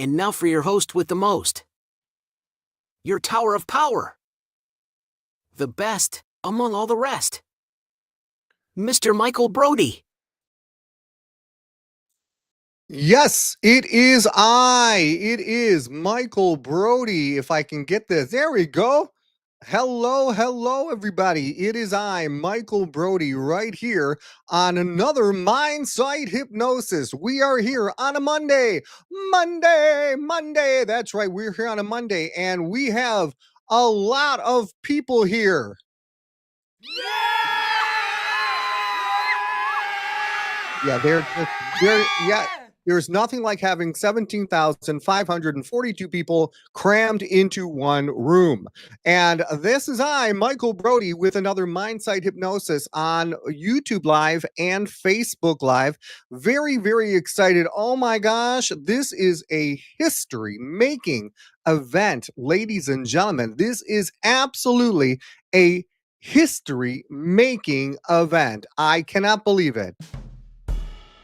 And now for your host with the most. Your tower of power. The best among all the rest. Mr. Michael Brody. Yes, it is I. It is Michael Brody. If I can get this. There we go. Hello, everybody. It is I, Michael Brody, right here on another Mind Sight Hypnosis. We are here on a Monday. Monday. That's right. We're here on a Monday, and we have a lot of people here. Yeah, there's nothing like having 17,542 people crammed into one room. And this is I, Michael Brody, with another Mindsight Hypnosis on YouTube Live and Facebook Live. Very, very excited. Oh my gosh, this is a history-making event, ladies and gentlemen. This is absolutely a history-making event. I cannot believe it.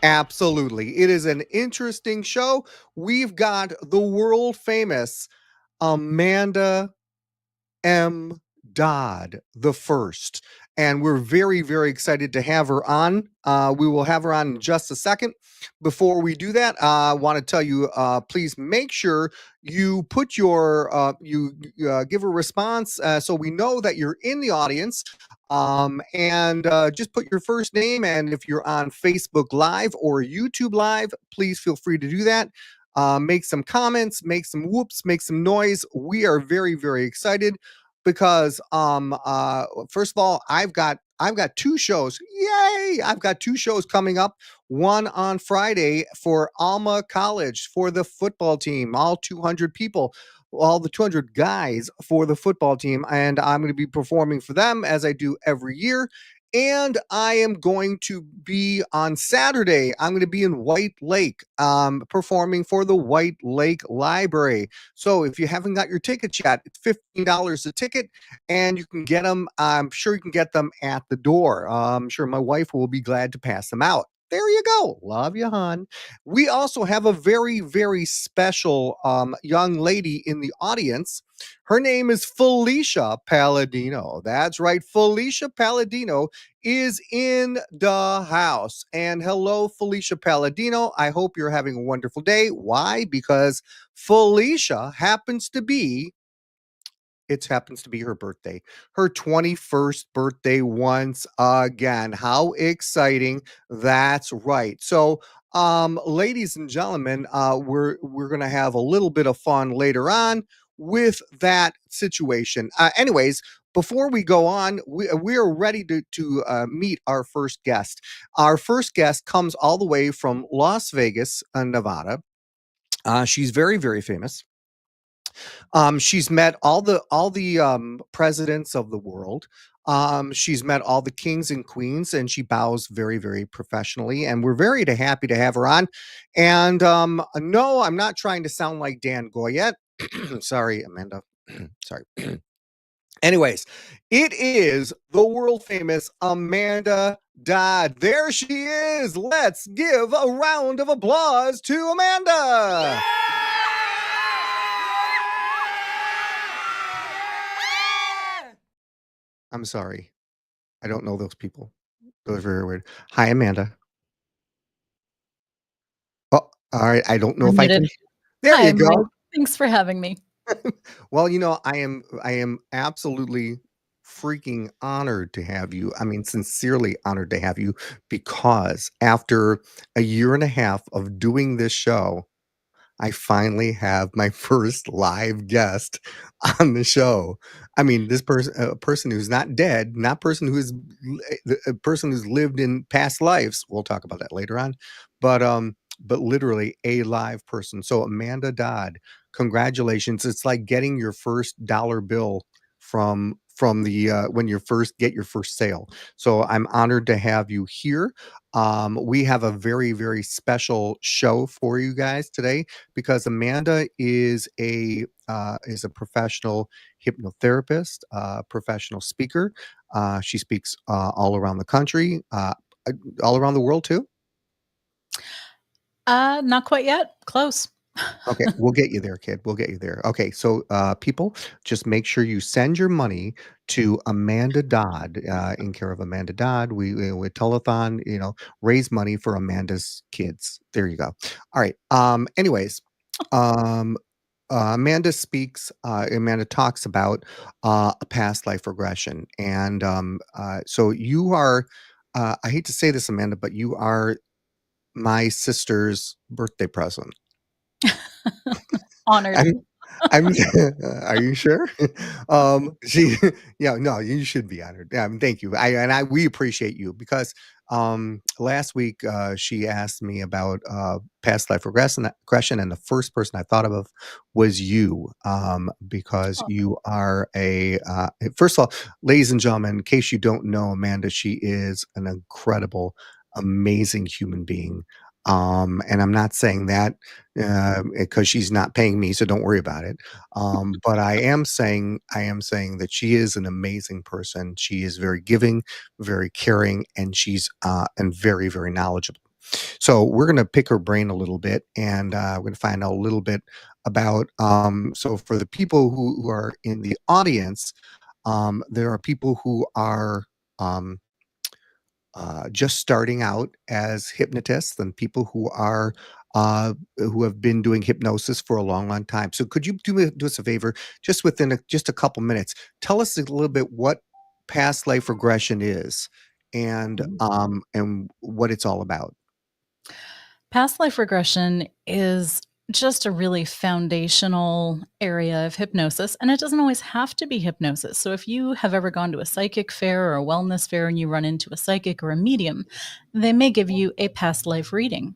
Absolutely. It is an interesting show. We've got the world famous Amanda M. Dodd the first. And we're very, very excited to have her on. We will have her on in just a second. Before we do that, I want to tell you, please make sure you put your, give a response so we know that you're in the audience. And just put your first name. And if you're on Facebook Live or YouTube Live, please feel free to do that. Make some comments, make some whoops, make some noise. We are very, very excited because first of all, I've got two shows. Yay! I've got two shows coming up. One on Friday for Alma College for the football team, all 200 people, all the 200 guys for the football team, and I'm going to be performing for them as I do every year. And I am going to be on Saturday. I'm going to be in White Lake performing for the White Lake Library. So if you haven't got your tickets yet, it's $15 a ticket, and you can get them. I'm sure you can get them at the door. I'm sure my wife will be glad to pass them out. There you go. Love you, hon. We also have a very, very special young lady in the audience. Her name is Felicia Palladino. That's right. Felicia Palladino is in the house. And hello, Felicia Palladino. I hope you're having a wonderful day. Why? Because Felicia happens to be her birthday, her 21st birthday once again. How exciting. That's right. So, ladies and gentlemen, we're going to have a little bit of fun later on with that situation. Anyways, before we go on, we are ready to meet our first guest. Our first guest comes all the way from Las Vegas, Nevada. She's very, very famous. She's met all the presidents of the world. She's met all the kings and queens, and she bows very, very professionally. And we're very happy to have her on. And no, I'm not trying to sound like Dan Goyette. Sorry, Amanda. Sorry. Anyways, it is the world famous Amanda Dodd. There she is. Let's give a round of applause to Amanda. I'm sorry. I don't know those people. Those are very weird. Hi, Amanda. Oh, all right. I don't know if I can. There Hi, you go. Mike. Thanks for having me. Well, I am absolutely freaking honored to have you. I mean, sincerely honored to have you because after a year and a half of doing this show, I finally have my first live guest on the show. I mean, this person, a person who's not dead, not person who is a person who's lived in past lives. We'll talk about that later on, but literally a live person. So Amanda Dodd, congratulations! It's like getting your first dollar bill from the when you first get your first sale. So I'm honored to have you here. We have a very, very special show for you guys today because Amanda is a professional hypnotherapist, professional speaker. She speaks all around the country, all around the world too. Not quite yet. Close. Okay, we'll get you there, kid. We'll get you there. Okay, so people, just make sure you send your money to Amanda Dodd, in care of Amanda Dodd. We telethon, raise money for Amanda's kids. There you go. All right. Anyways, um, Amanda talks about a past life regression, and so you are. I hate to say this, Amanda, but you are my sister's birthday present. Honored. I'm I'm are you sure? She yeah, no, you should be honored. Yeah, thank you. We appreciate you because last week she asked me about past life regression, and the first person I thought of was you, because Oh, you are first of all, ladies and gentlemen, in case you don't know Amanda, she is an incredible, amazing human being. And I'm not saying that because she's not paying me, so don't worry about it. But I am saying that she is an amazing person. She is very giving, very caring, and she's and very, very knowledgeable. So we're going to pick her brain a little bit, and we're going to find out a little bit about. So for the people who are in the audience, there are people who are. Just starting out as hypnotists and people who have been doing hypnosis for a long, long time. So could you do us a favor, just within just a couple minutes, tell us a little bit what past life regression is and what it's all about. past life regression is just a really foundational area of hypnosis, and it doesn't always have to be hypnosis. So, if you have ever gone to a psychic fair or a wellness fair and you run into a psychic or a medium, they may give you a past life reading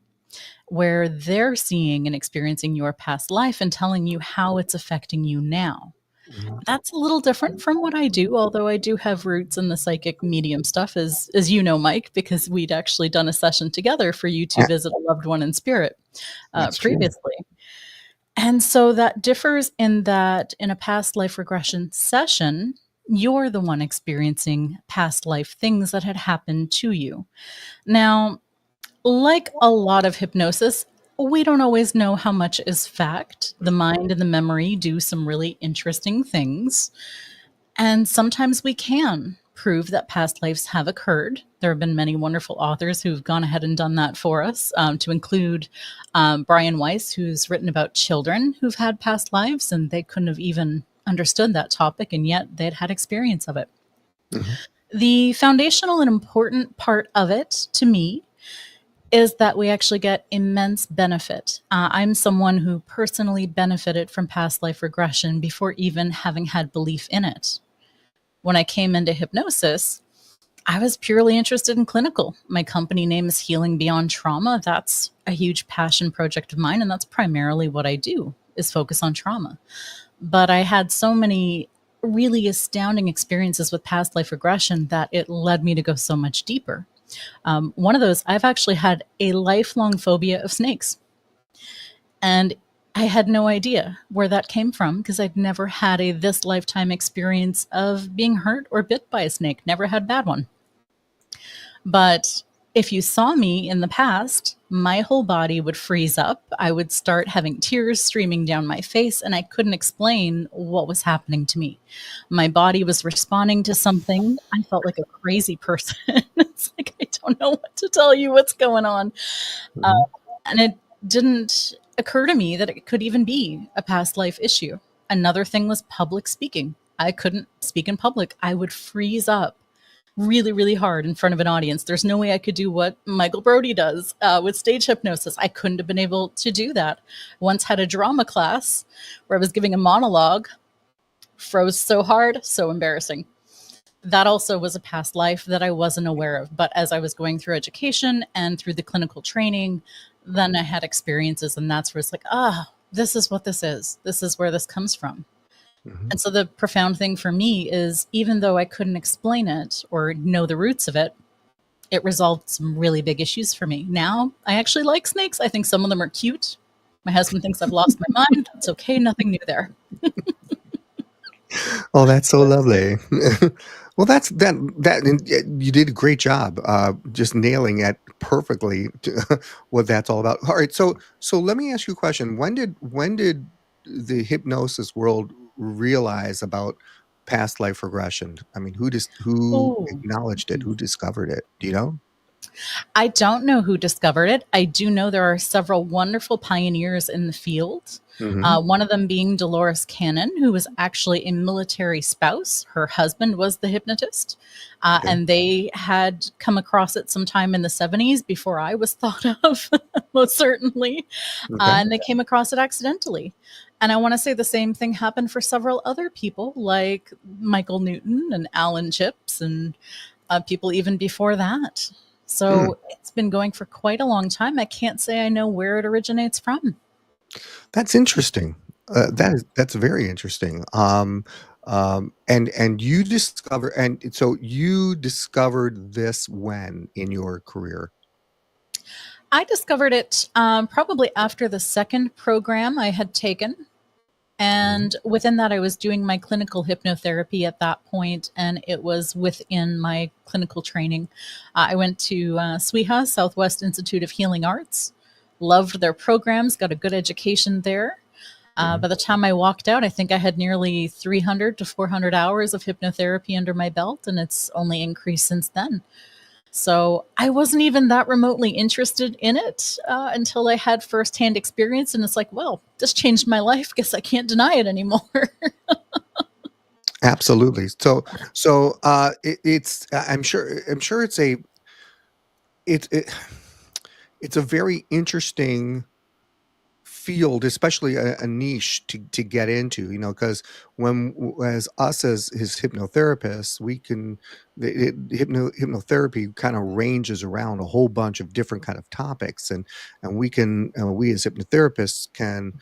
where they're seeing and experiencing your past life and telling you how it's affecting you now. Mhm. That's a little different from what I do, although I do have roots in the psychic medium stuff, as you know, Mike, because we'd actually done a session together for you to Yeah, visit a loved one in spirit that's true. previously. And so that differs in that in a past life regression session, you're the one experiencing past life things that had happened to you. Now, like a lot of hypnosis, we don't always know how much is fact. The mind and the memory do some really interesting things. And sometimes we can prove that past lives have occurred. There have been many wonderful authors who've gone ahead and done that for us, to include Brian Weiss, who's written about children who've had past lives and they couldn't have even understood that topic, and yet they'd had experience of it. Mhm. The foundational and important part of it to me is that we actually get immense benefit. I'm someone who personally benefited from past life regression before even having had belief in it. When I came into hypnosis, I was purely interested in clinical. My company name is Healing Beyond Trauma. That's a huge passion project of mine, and that's primarily what I do is focus on trauma. But I had so many really astounding experiences with past life regression that it led me to go so much deeper. One of those, I've actually had a lifelong phobia of snakes. And I had no idea where that came from because I'd never had a this lifetime experience of being hurt or bit by a snake, never had a bad one. But if you saw me in the past, my whole body would freeze up. I would start having tears streaming down my face, and I couldn't explain what was happening to me. My body was responding to something. I felt like a crazy person. It's like, I don't know what to tell you what's going on. Uh, Mhm. and it didn't occur to me that it could even be a past life issue. Another thing was public speaking. I couldn't speak in public. I would freeze up really, really hard in front of an audience. There's no way I could do what Michael Brody does with stage hypnosis. I couldn't have been able to do that. Once had a drama class where I was giving a monologue, froze so hard, so embarrassing. That also was a past life that I wasn't aware of. But as I was going through education and through the clinical training, then I had experiences, and that's where it's like, this is what this is. This is where this comes from. Mhm. And so the profound thing for me is even though I couldn't explain it or know the roots of it, it resolved some really big issues for me. Now I actually like snakes. I think some of them are cute. My husband thinks I've lost my mind. It's okay. Nothing new there. Oh, that's so lovely. Well, and you did a great job, just nailing it perfectly to what that's all about. All right, so let me ask you a question. When did the hypnosis world realize about past life regression? I mean, who Oh, acknowledged it? Who discovered it? Do you know? I don't know who discovered it. I do know there are several wonderful pioneers in the field. Hmm. One of them being Dolores Cannon, who was actually a military spouse. Her husband was the hypnotist, Okay. and they had come across it sometime in the 70s before I was thought of, most certainly. Okay. And they came across it accidentally. And I want to say the same thing happened for several other people, like Michael Newton and Alan Chips, and people even before that. Hmm. So it's been going for quite a long time. I can't say I know where it originates from. That's interesting. That's very interesting. And so you discovered this when in your career? I discovered it probably after the second program I had taken. Mhm. And within that, I was doing my clinical hypnotherapy at that point, and it was within my clinical training. I went to SWIHA, Southwest Institute of Healing Arts, loved their programs, got a good education there. Mhm. By the time I walked out, I think I had nearly 300 to 400 hours of hypnotherapy under my belt, and it's only increased since then. So I wasn't even that remotely interested in it until I had firsthand experience. And it's like, well, this changed my life. Guess I can't deny it anymore. Absolutely. I'm sure it's it's a very interesting field, especially a niche to get into, because as us as his hypnotherapists, we can hypnotherapy kind of ranges around a whole bunch of different kind of topics, and we as hypnotherapists can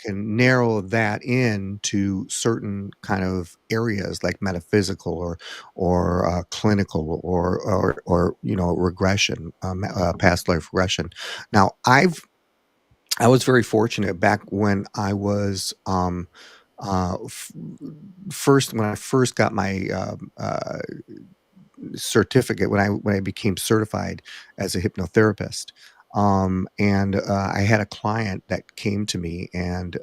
narrow that in to certain kind of areas like metaphysical or clinical or regression, past life regression. Now I was very fortunate back when I was, first when I first got my, certificate, when I became certified as a hypnotherapist, and, I had a client that came to me and,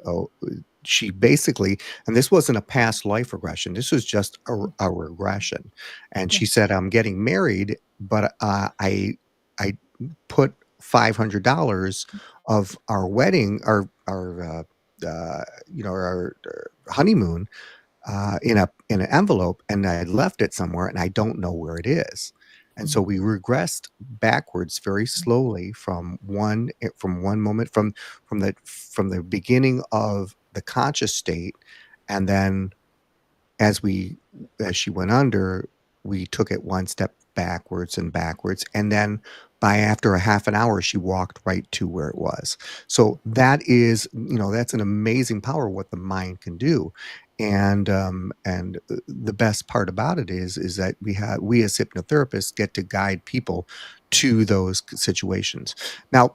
she basically, and this wasn't a past life regression, this was just a regression, and she Yes. said, "I'm getting married, but, I put $500 of our wedding, our honeymoon, in an envelope, and I left it somewhere, and I don't know where it is." And so we regressed backwards very slowly from one moment, from the beginning of the conscious state, and then as we as she went under, we took it one step backwards and backwards, and then by after a half an hour, she walked right to where it was. So that's an amazing power what the mind can do. And the best part about it is that we as hypnotherapists get to guide people to those situations. Now,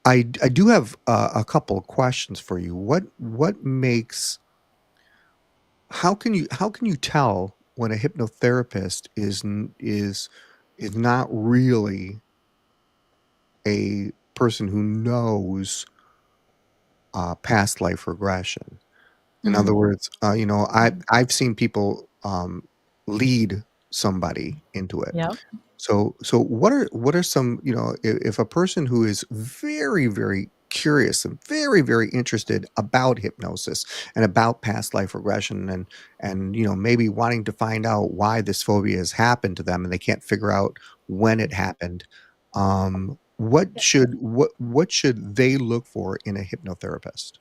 I do have a couple of questions for you. What makes how can you tell when a hypnotherapist is not really a person who knows past life regression? In other Mm, words, I've seen people lead somebody into it. yeah. So what are some, if a person who is very, very curious and very, very interested about hypnosis and about past life regression and maybe wanting to find out why this phobia has happened to them and they can't figure out when it happened, what should they look for in a hypnotherapist?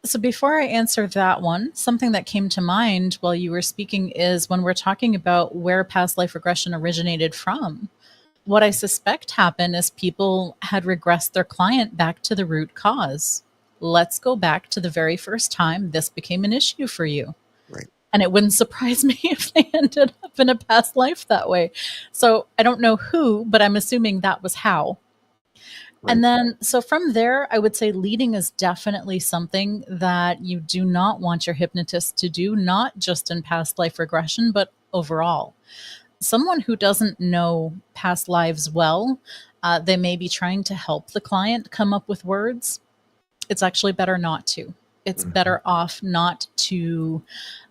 So before I answer that one, something that came to mind while you were speaking is when we're talking about where past life regression originated from. What I suspect happened is people had regressed their client back to the root cause. Let's go back to the very first time this became an issue for you. Right. And it wouldn't surprise me if they ended up in a past life that way. So I don't know who, but I'm assuming that was how. Right. And then, so from there, I would say leading is definitely something that you do not want your hypnotist to do, not just in past life regression, but overall. Someone who doesn't know past lives well, they may be trying to help the client come up with words. It's actually better not to. It's Mhm. better off not to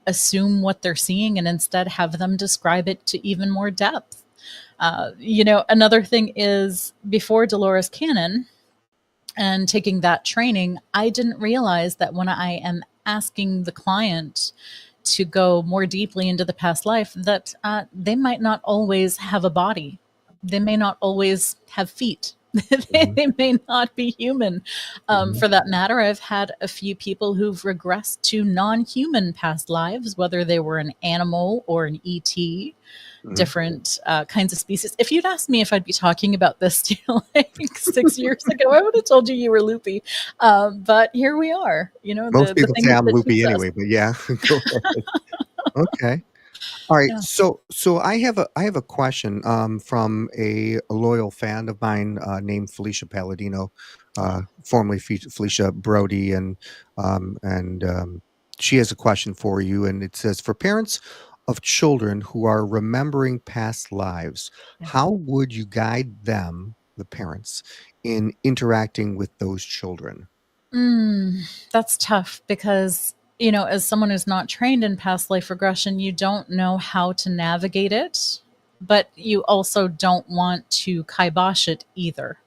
assume what they're seeing and instead have them describe it to even more depth. Another thing is before Dolores Cannon and taking that training, I didn't realize that when I am asking the client to go more deeply into the past life, that they might not always have a body. They may not always have feet. Mhm. They may not be human. Mhm. For that matter, I've had a few people who've regressed to non human past lives, whether they were an animal or an ET, Mhm. different kinds of species. If you'd asked me if I'd be talking about this to you like 6 years ago, I would have told you were loopy. But here we are, Most the people say things I'm that loopy teach us. anyway, but yeah, go ahead. Okay. All right. Yeah. So I have a question from a loyal fan of mine named Felicia Palladino, formerly Felicia Brody, and she has a question for you, and it says, for parents of children who are remembering past lives, Yeah. how would you guide them, the parents, in interacting with those children? That's tough because, as someone who's not trained in past life regression, you don't know how to navigate it, but you also don't want to kibosh it either.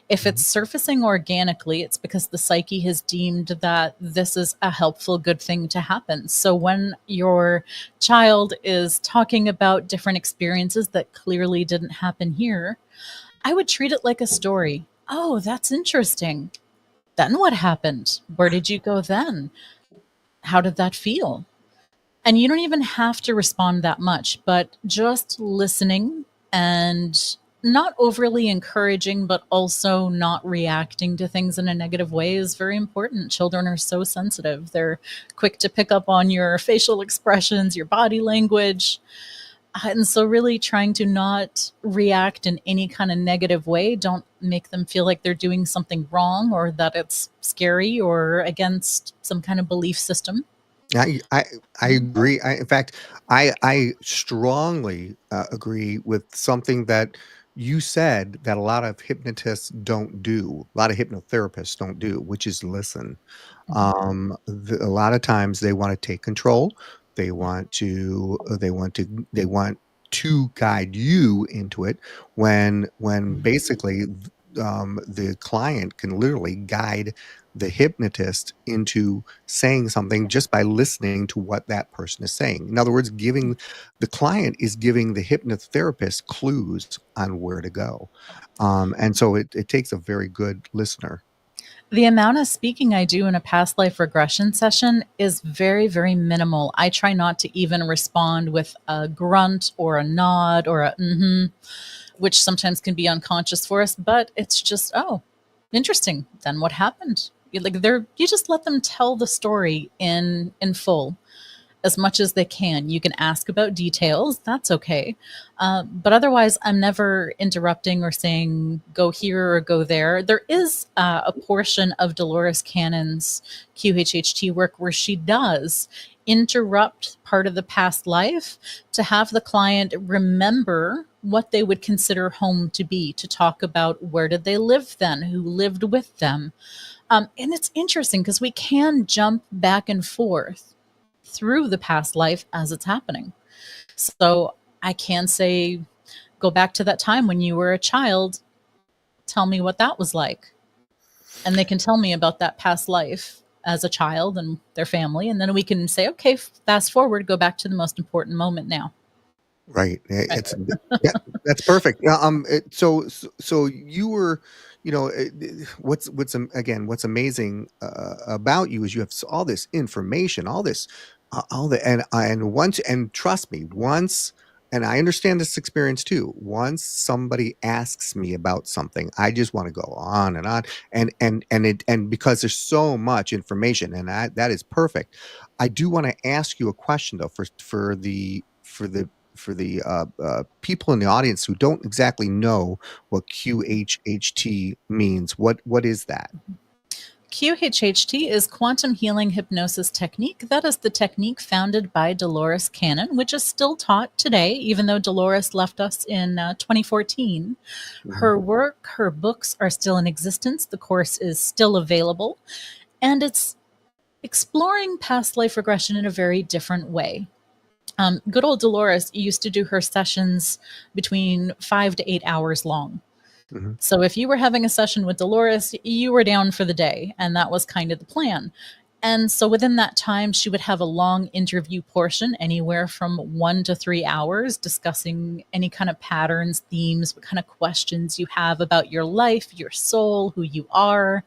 If it's Mhm. surfacing organically, it's because the psyche has deemed that this is a helpful, good thing to happen. So when your child is talking about different experiences that clearly didn't happen here, I would treat it like a story. Oh, that's interesting. Then what happened? Where did you go then? How did that feel? And you don't even have to respond that much, but just listening and not overly encouraging, but also not reacting to things in a negative way is very important. Children are so sensitive. They're quick to pick up on your facial expressions, your body language. And so, really trying to not react in any kind of negative way. Don't make them feel like they're doing something wrong or that it's scary or against some kind of belief system. I agree. In fact, I strongly agree with something that you said that a lot of hypnotists don't do, a lot of hypnotherapists don't do, which is listen. Mhm. A lot of times they want to take control. They Yeah. want to. They want to guide you into it when basically the client can literally guide the hypnotist into saying something just by listening to what that person is saying. In other words, giving the client is giving the hypnotherapist clues on where to go. And so it takes a very good listener. The amount of speaking I do in a past life regression session is very, very minimal. I try not to even respond with a grunt or a nod or a mm-hmm, which sometimes can be unconscious for us, but it's just, oh, interesting. Then what happened? You just let them tell the story in full as much as they can. You can ask about details, that's okay. But otherwise, I'm never interrupting or saying, go here or go there. There is a portion of Dolores Cannon's QHHT work where she does interrupt part of the past life to have the client remember what they would consider home to be, to talk about where did they live then, who lived with them. And it's interesting because we can jump back and forth through the past life as it's happening. So I can say, go back to that time when you were a child. Tell me what that was like. And they can tell me about that past life as a child and their family. And then we can say, okay, fast forward, go back to the most important moment now. Right. Right. Yeah, that's perfect. So you were, what's amazing about you is you have all this information, all this, all the and once and trust me, once and I understand this experience too. Once somebody asks me about something, I just want to go on and on, and because there's so much information, and that is perfect. I do want to ask you a question though, for the people in the audience who don't exactly know what QHHT means, what is that? QHHT is quantum healing hypnosis technique. That is the technique founded by Dolores Cannon, which is still taught today, even though Dolores left us in 2014. Her work, her books are still in existence. The course is still available, and it's exploring past life regression in a very different way. Good old Dolores used to do her sessions between 5 to 8 hours long. Mm-hmm. So if you were having a session with Dolores, you were down for the day, and that was kind of the plan. And so within that time, she would have a long interview portion, anywhere from 1 to 3 hours, discussing any kind of patterns, themes, what kind of questions you have about your life, your soul, who you are,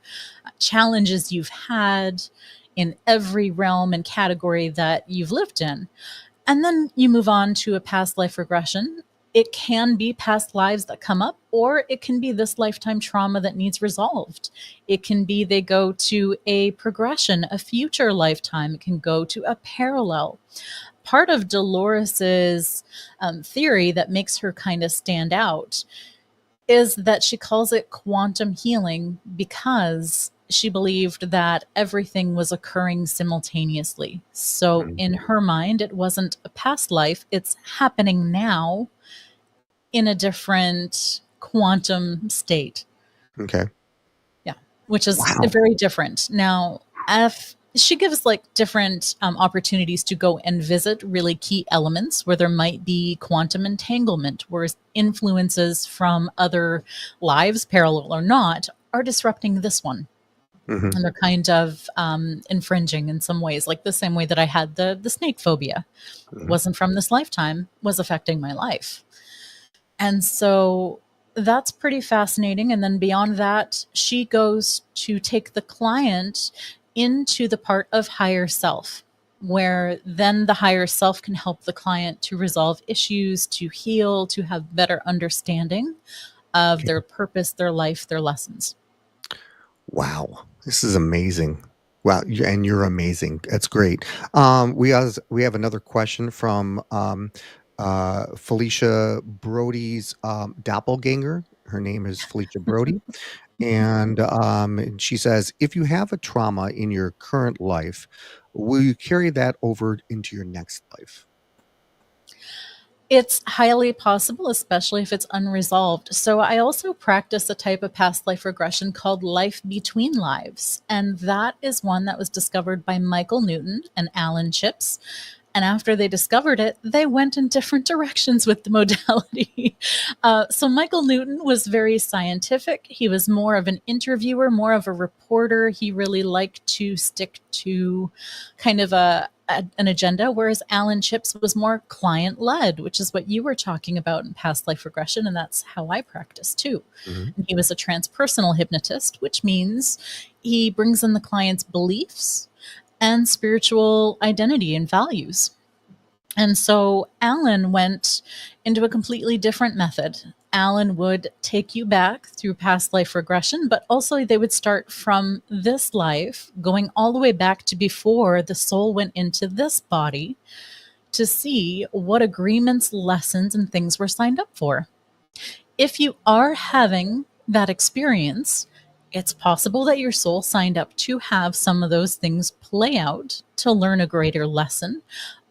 challenges you've had in every realm and category that you've lived in. And then you move on to a past life regression. It can be past lives that come up, or it can be this lifetime trauma that needs resolved. It can be they go to a progression, a future lifetime. It can go to a parallel. Part of Dolores's theory that makes her kind of stand out is that she calls it quantum healing because she believed that everything was occurring simultaneously. So Mhm. in her mind, it wasn't a past life, it's happening now in a different quantum state. Okay. Yeah, which is Wow. very different. Now, if she gives like different opportunities to go and visit really key elements where there might be quantum entanglement, where influences from other lives, parallel or not, are disrupting this one. Mm-hmm. And they're kind of infringing in some ways, like the same way that I had the snake phobia. It Mm-hmm. wasn't from this lifetime, was affecting my life. And so that's pretty fascinating. And then beyond that, she goes to take the client into the part of higher self, where then the higher self can help the client to resolve issues, to heal, to have better understanding of their purpose, their life, their lessons. Wow, this is amazing. Wow, and you're amazing. That's great. We have another question from Felicia Brody's doppelganger. Her name is Felicia Brody, and she says, "If you have a trauma in your current life, will you carry that over into your next life?" It's highly possible, especially if it's unresolved. So I also practice a type of past life regression called life between lives. And that is one that was discovered by Michael Newton and Alan Chips. And after they discovered it, they went in different directions with the modality. So Michael Newton was very scientific. He was more of an interviewer, more of a reporter. He really liked to stick to kind of an agenda, whereas Alan Chips was more client led, which is what you were talking about in past life regression. And that's how I practice too. Mhm. And he was a transpersonal hypnotist, which means he brings in the client's beliefs and spiritual identity and values. And so Alan went into a completely different method. Alan would take you back through past life regression, but also they would start from this life, going all the way back to before the soul went into this body to see what agreements, lessons, and things were signed up for. If you are having that experience, it's possible that your soul signed up to have some of those things play out to learn a greater lesson,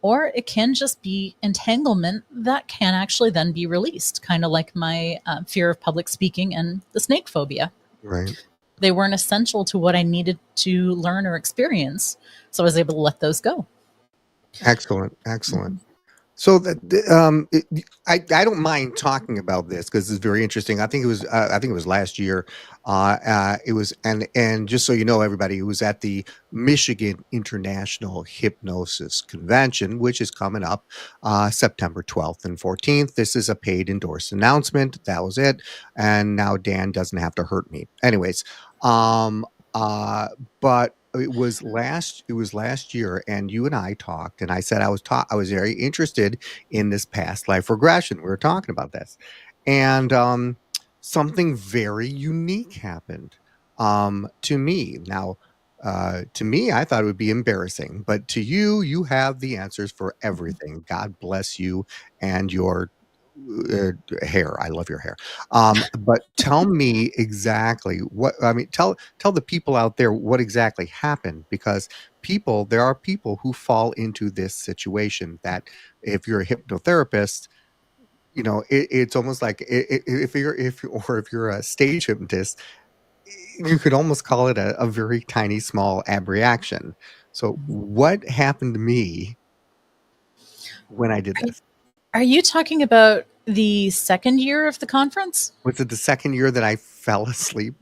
or it can just be entanglement that can actually then be released, kind of like my fear of public speaking and the snake phobia. Right. They weren't essential to what I needed to learn or experience, so I was able to let those go. Excellent. Excellent. So I don't mind talking about this because it's very interesting. I think it was last year. It was and just so you know, everybody, it was at the Michigan International Hypnosis Convention, which is coming up September 12th and 14th. This is a paid endorsed announcement. That was it, and now Dan doesn't have to hurt me. Anyways, um, uh, but it was last year, and you and I talked, and I said I was very interested in this past life regression. We were talking about this, and something very unique happened to me. Now, To me, I thought it would be embarrassing, but to you, you have the answers for everything. God bless you and your hair. I love your hair. But tell me exactly what I mean. Tell the people out there what exactly happened, because there are people who fall into this situation that if you're a hypnotherapist, it's almost like if you're a stage hypnotist, you could almost call it a very tiny, small abreaction. So what happened to me when I did this? Are you talking about the second year of the conference? Was it the second year that I fell asleep?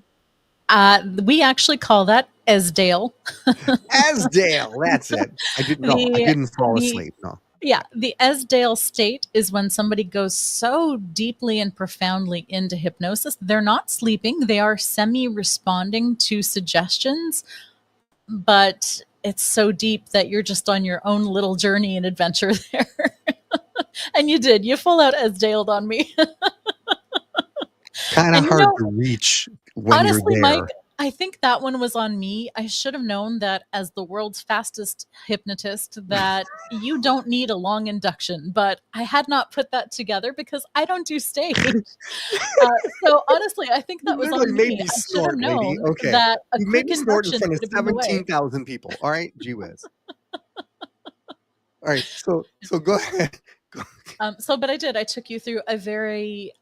We actually call that Esdale. Asdale, that's it. I The didn't fall the asleep, no. Yeah, the Esdale state is when somebody goes so deeply and profoundly into hypnosis, they're not sleeping, they are semi responding to suggestions, but it's so deep that you're just on your own little journey and adventure there. And you full out Esdaled on me. Kinda And hard to reach when you're honestly, Mike, there. I think that one was on me. I should have known that as the world's fastest hypnotist that you don't need a long induction, but I had not put that together because I don't do stage. So honestly, I think You that was literally on made me. me I should have snort, lady. known Okay. that a You made quick me snort in induction front of would have been the way. 17,000 people. All right? Gee whiz. All right. So go ahead. Go But I did. I took you through a very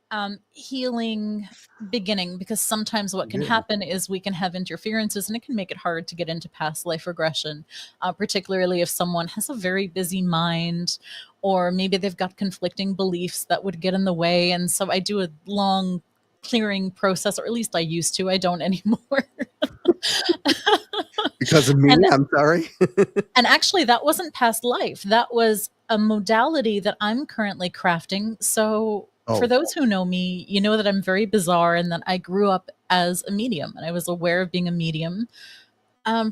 healing beginning, because sometimes what can Yeah. happen is we can have interferences and it can make it hard to get into past life regression, particularly if someone has a very busy mind or maybe they've got conflicting beliefs that would get in the way. And so I do a long clearing process, or at least I used to. I don't anymore. Because of me? and I'm sorry. And actually, that wasn't past life. That was a modality that I'm currently crafting. So, for Oh. those who know me, you know that I'm very bizarre and that I grew up as a medium and I was aware of being a medium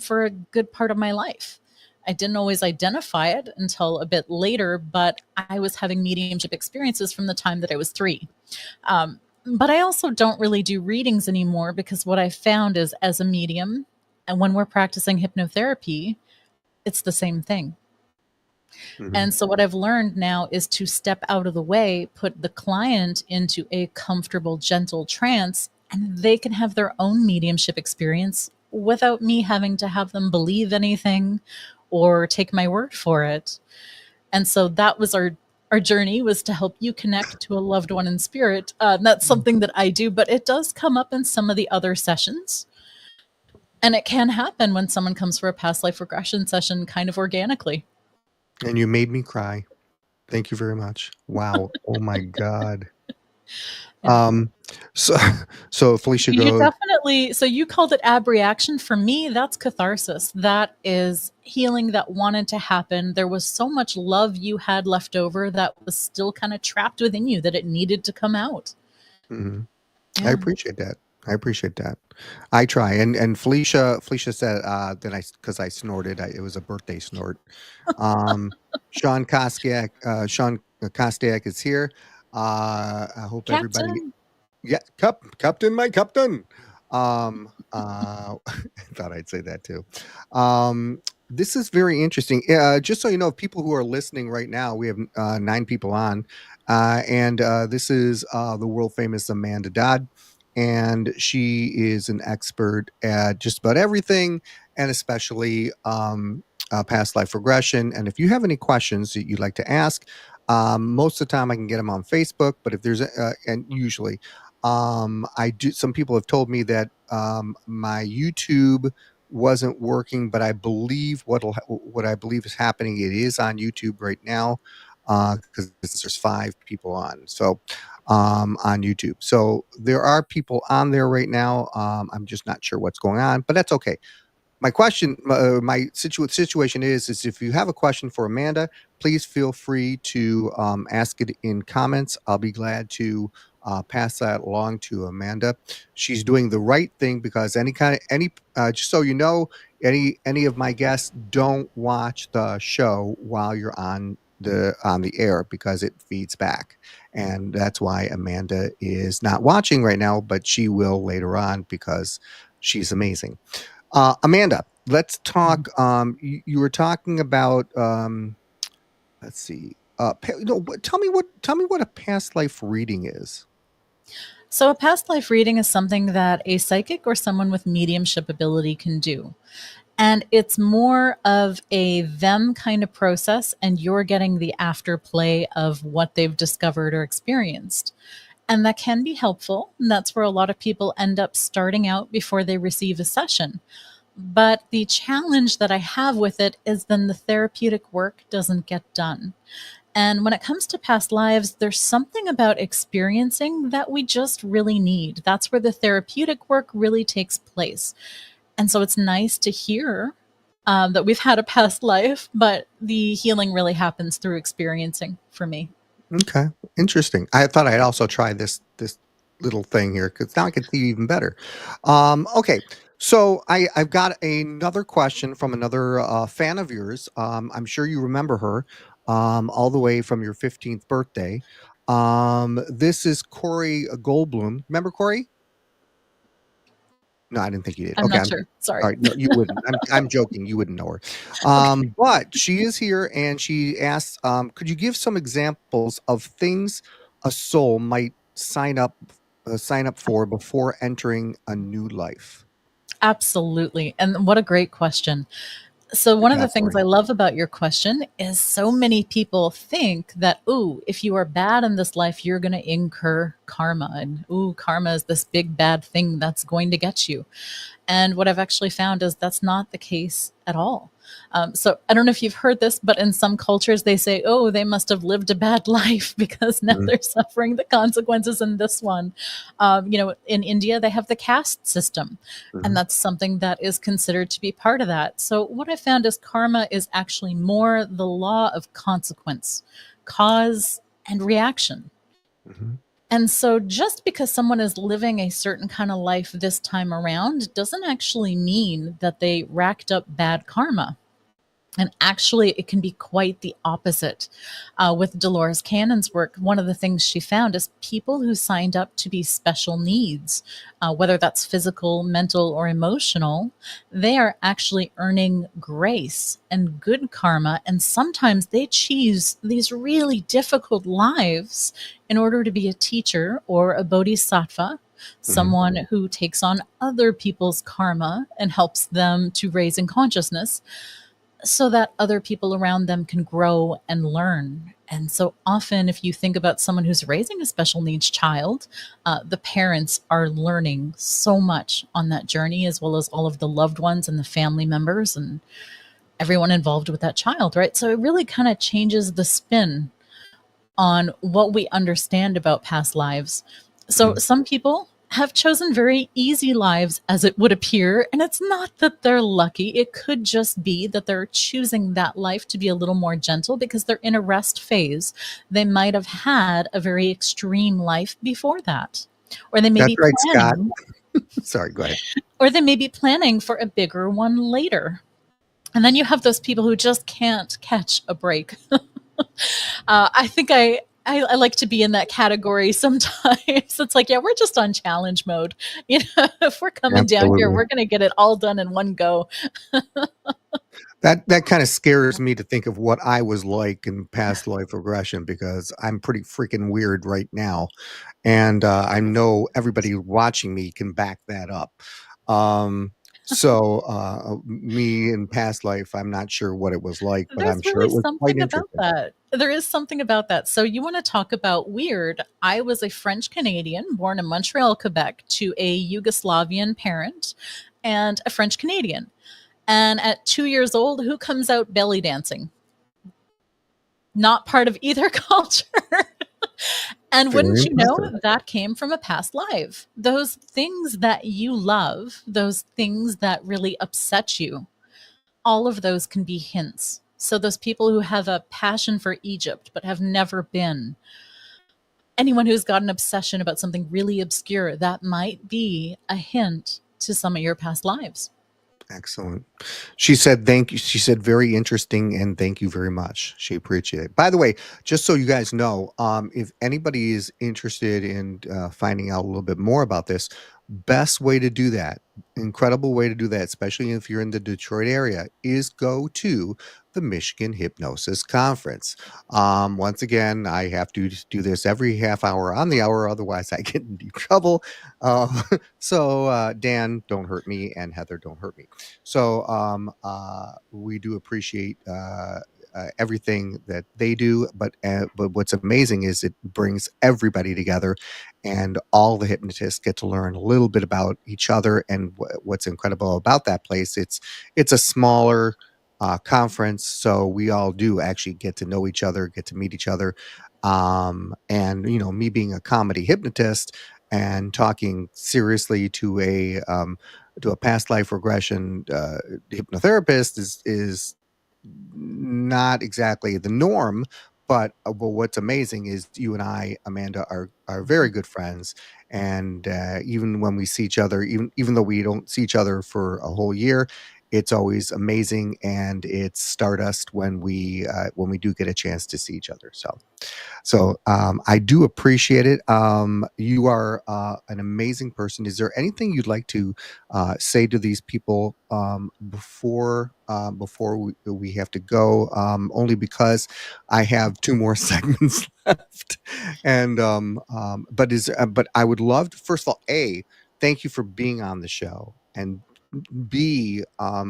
for a good part of my life. I didn't always identify it until a bit later, but I was having mediumship experiences from the time that I was 3. But I also don't really do readings anymore, because what I found is, as a medium, and when we're practicing hypnotherapy, it's the same thing. Mhm. And so what I've learned now is to step out of the way, put the client into a comfortable, gentle trance, and they can have their own mediumship experience without me having to have them believe anything or take my word for it. And so that was our journey, was to help you connect to a loved one in spirit. And that's something that I do, but it does come up in some of the other sessions. And it can happen when someone comes for a past life regression session kind of organically. And you made me cry. Thank you very much. Wow. Oh my god. Yeah. So so Felicia You goes, definitely, so you called it abreaction. For me, that's catharsis. That is healing that wanted to happen. There was so much love you had left over that was still kind of trapped within you that it needed to come out. mhm. I Yeah. appreciate that. I appreciate that. I try. And Felicia said that because I snorted, it was a birthday snort. Um, Sean Kostiak is here. I hope everybody. Captain. Yeah, Captain, my Captain. I thought I'd say that too. This is very interesting. Just so you know, people who are listening right now, we have 9 people on, and this is the world famous Amanda Dodd, and she is an expert at just about everything, and especially past life regression. And if you have any questions that you'd like to ask, most of the time I can get them on Facebook, but if there's and usually I do. Some people have told me that my YouTube wasn't working, but I believe what I believe is happening. It is on YouTube right now because there's 5 people on YouTube. So there are people on there right now. I'm just not sure what's going on, but that's okay. My situation is if you have a question for Amanda, please feel free to ask it in comments. I'll be glad to pass that along to Amanda. She's doing the right thing because just so you know, any of my guests don't watch the show while you're on the air because it feeds back, and that's why Amanda is not watching right now, but she will later on because she's amazing. Amanda, let's talk. You were talking about. Let's see. Tell me what a past life reading is. So, a past life reading is something that a psychic or someone with mediumship ability can do. And it's more of a them kind of process, and you're getting the afterplay of what they've discovered or experienced. And that can be helpful. And that's where a lot of people end up starting out before they receive a session. But the challenge that I have with it is then the therapeutic work doesn't get done. And when it comes to past lives, there's something about experiencing that we just really need. That's where the therapeutic work really takes place. And so it's nice to hear that we've had a past life, but the healing really happens through experiencing for me. Okay, interesting. I thought I'd also try this little thing here because now I can see you even better. Okay, so I've got another question from another fan of yours. I'm sure you remember her, all the way from your 15th birthday. This is Corey Goldblum. Remember Corey? No, I didn't think you did. I'm Okay, not I'm sure. all Sorry. right. No, you wouldn't. I'm joking. You wouldn't know her. Okay. But she is here and she asks, could you give some examples of things a soul might sign up for before entering a new life? Absolutely. And what a great question. So, one of Yeah, the things I Corey. love about your question is so many people think that, ooh, if you are bad in this life, you're going to incur karma. And, ooh, karma is this big bad thing that's going to get you. And what I've actually found is that's not the case at all. So I don't know if you've heard this, but in some cultures they say, "Oh, they must have lived a bad life because now Mhm, they're suffering the consequences in this one." In India they have the caste system, and mhm, that's something that is considered to be part of that. So what I found is karma is actually more the law of consequence, cause and reaction. mhm. And so just because someone is living a certain kind of life this time around doesn't actually mean that they racked up bad karma. And actually, it can be quite the opposite. With Dolores Cannon's work, one of the things she found is people who signed up to be special needs, whether that's physical, mental, or emotional, they are actually earning grace and good karma. And sometimes they choose these really difficult lives in order to be a teacher or a bodhisattva, Mhm. someone who takes on other people's karma and helps them to raise in consciousness so that other people around them can grow and learn. And so often, if you think about someone who's raising a special needs child, the parents are learning so much on that journey, as well as all of the loved ones and the family members and everyone involved with that child, right? So it really kind of changes the spin on what we understand about past lives. So Mhm. some people have chosen very easy lives as it would appear, and it's not that they're lucky. It could just be that they're choosing that life to be a little more gentle because they're in a rest phase. They might have had a very extreme life before that. Or they may That's be right, Scott. planning, Sorry, go ahead. or they may be planning for a bigger one later. And then you have those people who just can't catch a break. I think I like to be in that category sometimes. It's like, yeah, we're just on challenge mode. If we're coming down here, Absolutely. we're going to get it all done in one go. That kind of scares me to think of what I was like in past life regression because I'm pretty freaking weird right now. And I know everybody watching me can back that up. Um, me in past life, I'm not sure what it was like, but I'm There's sure really it was quite something about interesting. that. There is something about that. So, you want to talk about weird? I was a French Canadian born in Montreal, Quebec, to a Yugoslavian parent and a French Canadian. And at 2 years old, who comes out belly dancing? Not part of either culture. And Very wouldn't you know, impressive. that came from a past life. Those things that you love, those things that really upset you, all of those can be hints. So, those people who have a passion for Egypt but have never been, anyone who's got an obsession about something really obscure, that might be a hint to some of your past lives. Excellent. She said, thank you. She said, very interesting and thank you very much. She appreciated it. By the way, just so you guys know, if anybody is interested in finding out a little bit more about this, best way to do that, incredible way to do that, especially if you're in the Detroit area, is go to the Michigan Hypnosis Conference. Once again, I have to do this every half hour on the hour, otherwise I get in deep trouble. Dan, don't hurt me, and Heather, don't hurt me. We do appreciate everything that they do, but what's amazing is it brings everybody together, and all the hypnotists get to learn a little bit about each other. And what's incredible about that place, it's a smaller conference, so we all do actually get to know each other, get to meet each other. And me being a comedy hypnotist and talking seriously to a past life regression hypnotherapist is not exactly the norm. But what's amazing is you and I, Amanda, are very good friends, and even when we see each other, even though we don't see each other for a whole year, it's always amazing, and it's stardust when we do get a chance to see each other. So I do appreciate it. You are an amazing person. Is there anything you'd like to say to these people before we have to go? Only because I have two more segments left, and but I would love to, first of all, thank you for being on the show, and B, uh,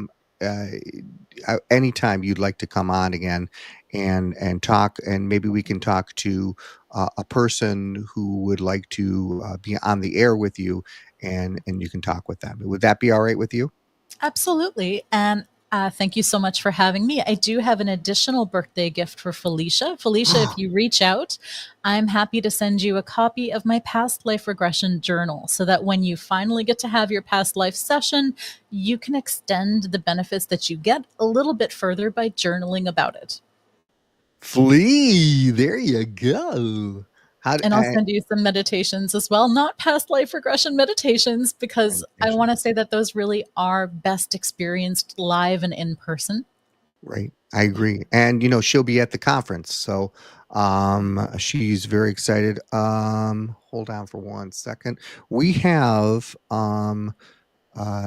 anytime you'd like to come on again and talk, and maybe we can talk to a person who would like to be on the air with you, and you can talk with them. Would that be all right with you? Absolutely. And thank you so much for having me. I do have an additional birthday gift for Felicia. Felicia, if you reach out, I'm happy to send you a copy of my past life regression journal so that when you finally get to have your past life session, you can extend the benefits that you get a little bit further by journaling about it. Flea, there you go. How And I'll send you some meditations as well, not past life regression meditations, because I want to say that those really are best experienced live and in person. Right. I agree. And she'll be at the conference. So she's very excited. Hold on for 1 second. We have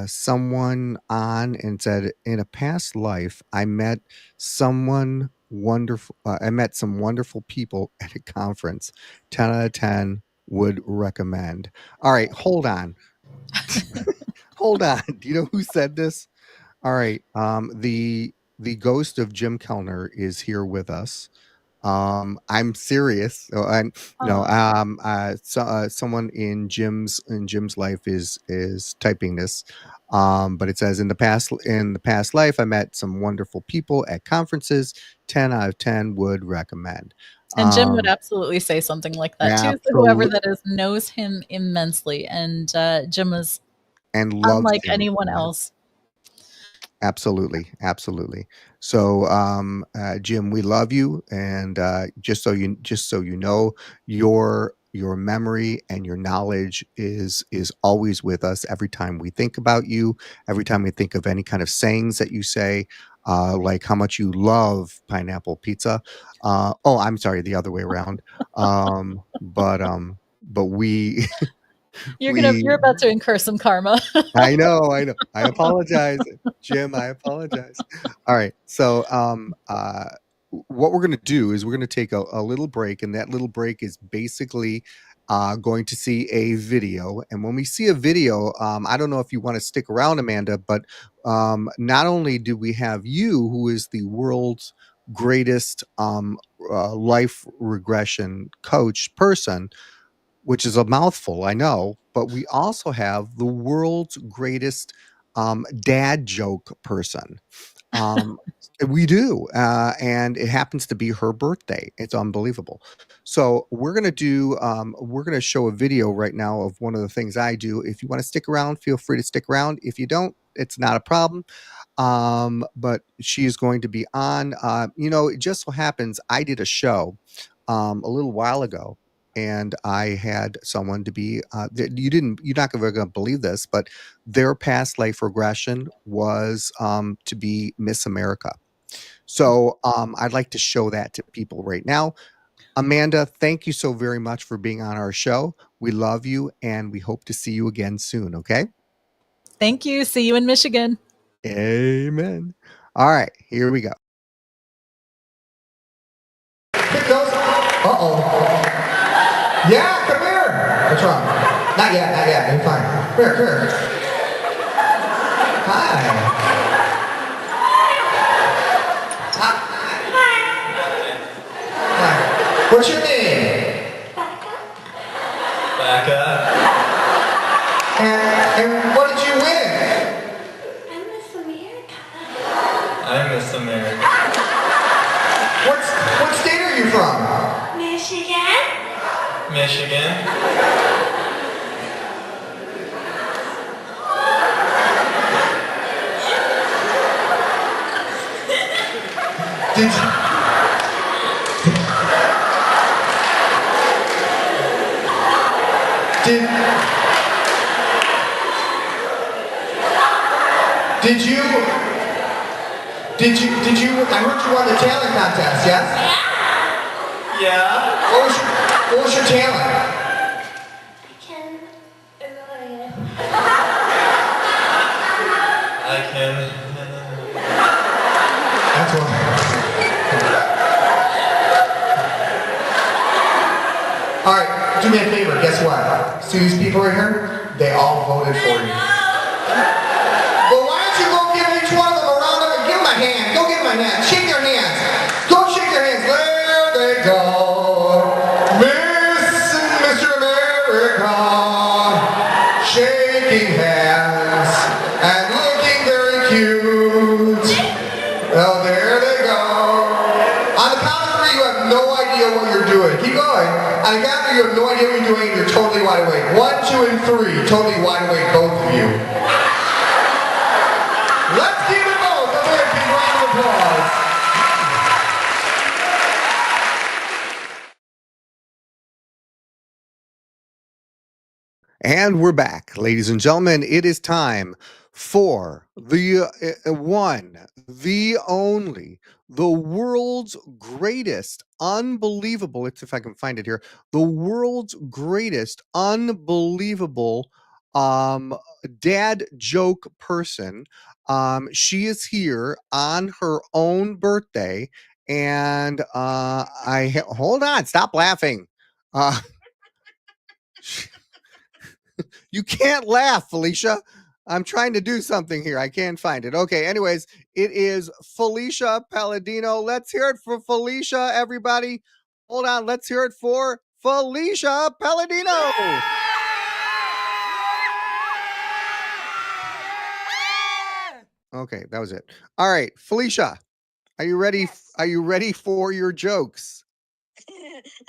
someone on and said, in a past life I met someone wonderful. I met some wonderful people at a conference. 10 out of 10 would recommend. All right, hold on. Hold on. Do you know who said this? All right. The ghost of Jim Kellner is here with us. I'm serious. I'm Oh, someone in Jim's life is typing this. But it says, in the past life I met some wonderful people at conferences. 10 out of 10 would recommend. and Jim would Um, absolutely say something like that too. So whoever absolutely, that is knows him immensely, and Jim is and loves unlike Jim. anyone else. Absolutely, absolutely. So, Jim, we love you, and just so you know, your memory and your knowledge is always with us. Every time we think about you, every time we think of any kind of sayings that you say, like how much you love pineapple pizza. Oh, I'm sorry, the other way around. But we we You're about to incur some karma. I know, I know. I apologize, Jim, I apologize. All right. So, what we're gonna do is we're gonna take a little break, and that little break is basically going to see a video. And when we see a video, I don't know if you want to stick around, Amanda, but not only do we have you, who is the world's greatest life regression coach person, which is a mouthful, I know, but we also have the world's greatest dad joke person. Um, we do, and it happens to be her birthday. It's unbelievable. So we're gonna show a video right now of one of the things I do. If you want to stick around, feel free to stick around. If you don't, it's not a problem. But she is going to be on. It just so happens I did a show a little while ago, and I had someone to be. You're not going to believe this, but their past life regression was to be Miss America. So I'd like to show that to people right now. Amanda, thank you so very much for being on our show. We love you, and we hope to see you again soon, okay? Thank you. See you in Michigan. Amen. All right, here we go. Uh-oh. Yeah, come here. What's wrong? Not yet. You're fine. Come here. Hi. Hi. What's your name? Becca. And what did you win? I'm Miss America. I'm Miss America. What state are you from? Michigan. Michigan. Did you, I heard you won the talent contest, yes? Yeah. What was your talent? I can. That's one. Alright, do me a favor, guess what? See these people right here? They all voted for you. Well, why don't you go give each one of them a round of, give them a hand. Go give them a hand. Shake their hands. Go shake their hands. There they go. Miss and Mr. America. Shaking hands and looking very cute. Oh, there they go. On the count of 3, you have no idea what you're doing. Keep going. On the count of 3, you have no idea what you're doing, and you're totally wide awake. 1, 2, and 3, totally wide awake, both of you. Let's give them both a big round of applause. And we're back, ladies and gentlemen. It is time for the one, the only, the world's greatest, unbelievable. Let's see if I can find it here. The world's greatest, unbelievable dad joke person. She is here on her own birthday, and hold on, stop laughing. You can't laugh, Felicia. I'm trying to do something here. I can't find it. Okay, anyways, it is Felicia Palladino. Let's hear it for Felicia, everybody. Hold on, let's hear it for Felicia Palladino. Okay, that was it. All right, Felicia, are you ready? Yes. Are you ready for your jokes?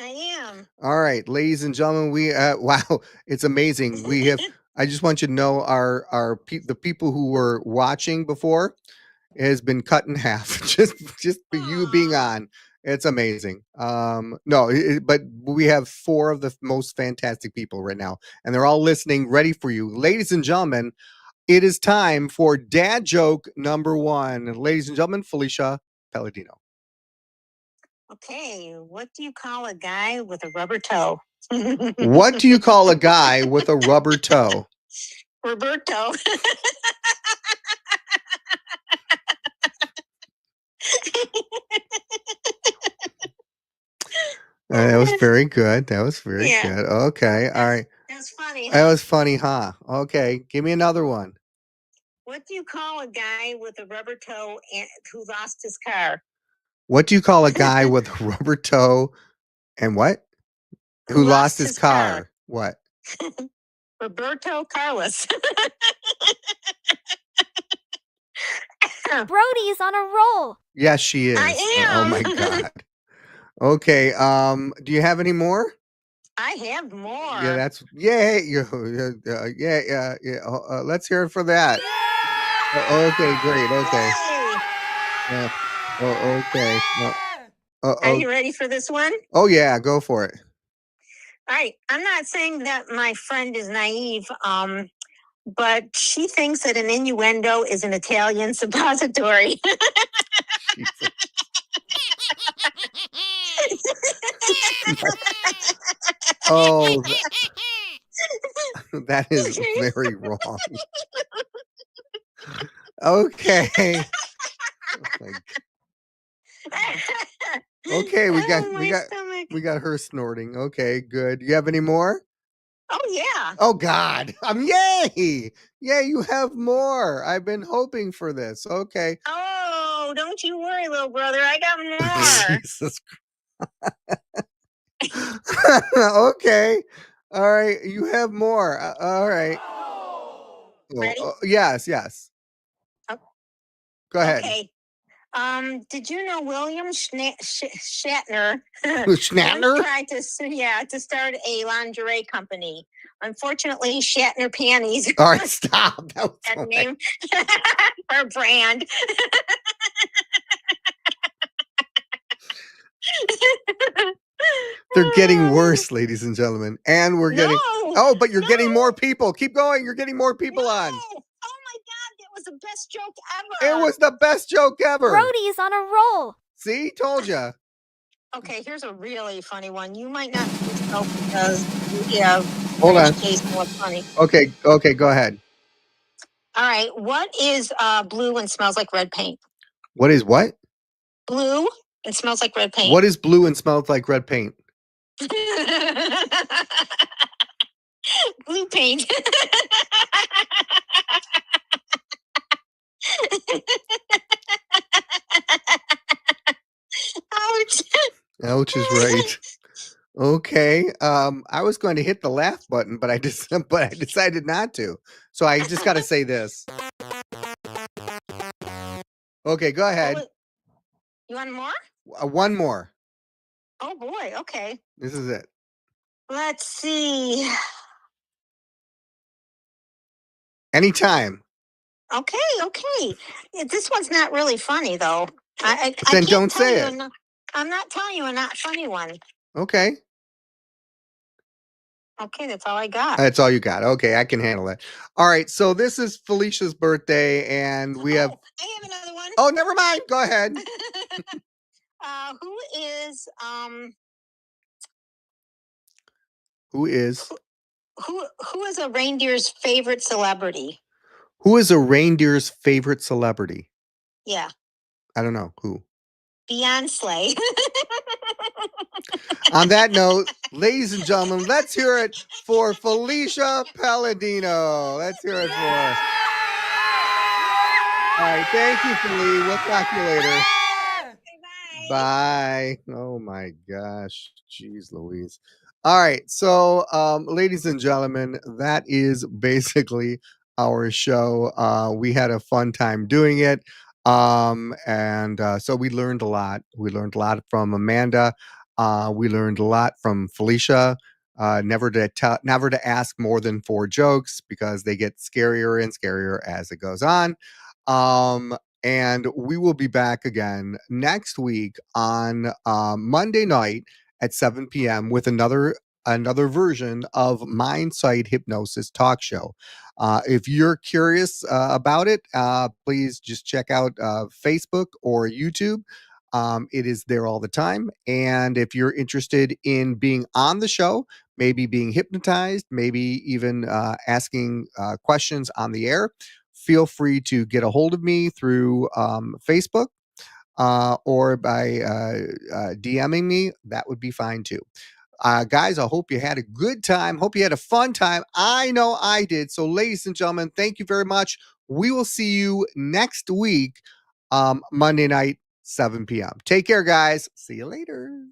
I am. All right, ladies and gentlemen, we wow, it's amazing. We have I just want you to know the people who were watching before has been cut in half just for you being on. It's amazing. No, but we have 4 of the most fantastic people right now, and they're all listening, ready for you. Ladies and gentlemen, it is time for dad joke number 1. Ladies and gentlemen, Felicia Palladino. Okay, what do you call a guy with a rubber toe? What do you call a guy with a rubber toe? Roberto. That was very good. That was very Yeah. good. Okay. All right. That's funny. That was funny, huh? Okay. Give me another one. What do you call a guy with a rubber toe who lost his car? What do you call a guy with a rubber toe and what? Who lost his car? What? Roberto Carlos. Brody's on a roll. Yes, she is. I Oh am. my God. Okay. Do you have any more? I have more. Yeah, that's yay. Yeah. Let's hear it for that. Okay, great. Okay. Yay. Okay. Are you ready for this one? Oh yeah, go for it. All right. I'm not saying that my friend is naive, but she thinks that an innuendo is an Italian suppository. Jesus. Oh, that is very wrong. Okay. Oh my Okay, we got her snorting. Okay, good. You have any more? Oh yeah. Oh God. Yay! Yay, you have more. I've been hoping for this. Okay. Oh, don't you worry, little brother. I got more. Jesus. Okay. All right, you have more. All right. Ready? Yes. Oh, Go ahead. okay. Did you know William Shatner Schnatner? once tried to start a lingerie company? Unfortunately, Shatner Panties. All right, stop. That was That so name for a brand. They're getting worse, ladies and gentlemen. And we're getting but you're getting more people. Keep going. You're getting more people on. Oh my God, that was the best joke ever. It was the best joke ever. Brody is on a roll. See, told you. Okay, here's a really funny one. You might not think so because you have Hold on. what's funny. Okay, go ahead. All right, what is blue and smells like red paint? What is what? Blue and smells like red paint. What is blue and smells like red paint? Blue paint. Ouch. Ouch is right. Okay. I was going to hit the laugh button, but I decided not to. So I just got to say this. Okay, go ahead. You want more? One more. Oh boy. Okay. This is it. Let's see. Anytime. Okay. This one's not really funny though. I Then can't don't tell say you it. I'm not telling you a not funny one. Okay. Okay, that's all I got. That's all you got. Okay, I can handle it. All right, so this is Felicia's birthday, and we have. I have another one. Oh, never mind. Go ahead. Who is who is a reindeer's favorite celebrity? Who is a reindeer's favorite celebrity? Yeah. I don't know. Who? Beyonce. On that note, ladies and gentlemen, let's hear it for Felicia Palladino. Let's hear it for her. All right, thank you, Felicia. We'll talk to you later. Bye. Oh my gosh. Jeez Louise. All right. So, ladies and gentlemen, that is basically our show. We had a fun time doing it. And so we learned a lot. We learned a lot from Amanda. We learned a lot from Felicia. Never to ask more than 4 jokes because they get scarier and scarier as it goes on. And we will be back again next week on Monday night at 7 p.m. with another version of Mindsight Hypnosis Talk Show. If you're curious about it, please just check out Facebook or YouTube. It is there all the time. And if you're interested in being on the show, maybe being hypnotized, maybe even asking questions on the air, feel free to get a hold of me through Facebook or by DMing me. That would be fine too. Guys, I hope you had a good time. Hope you had a fun time. I know I did. So, ladies and gentlemen, thank you very much. We will see you next week, Monday night, 7 p.m. Take care, guys. See you later.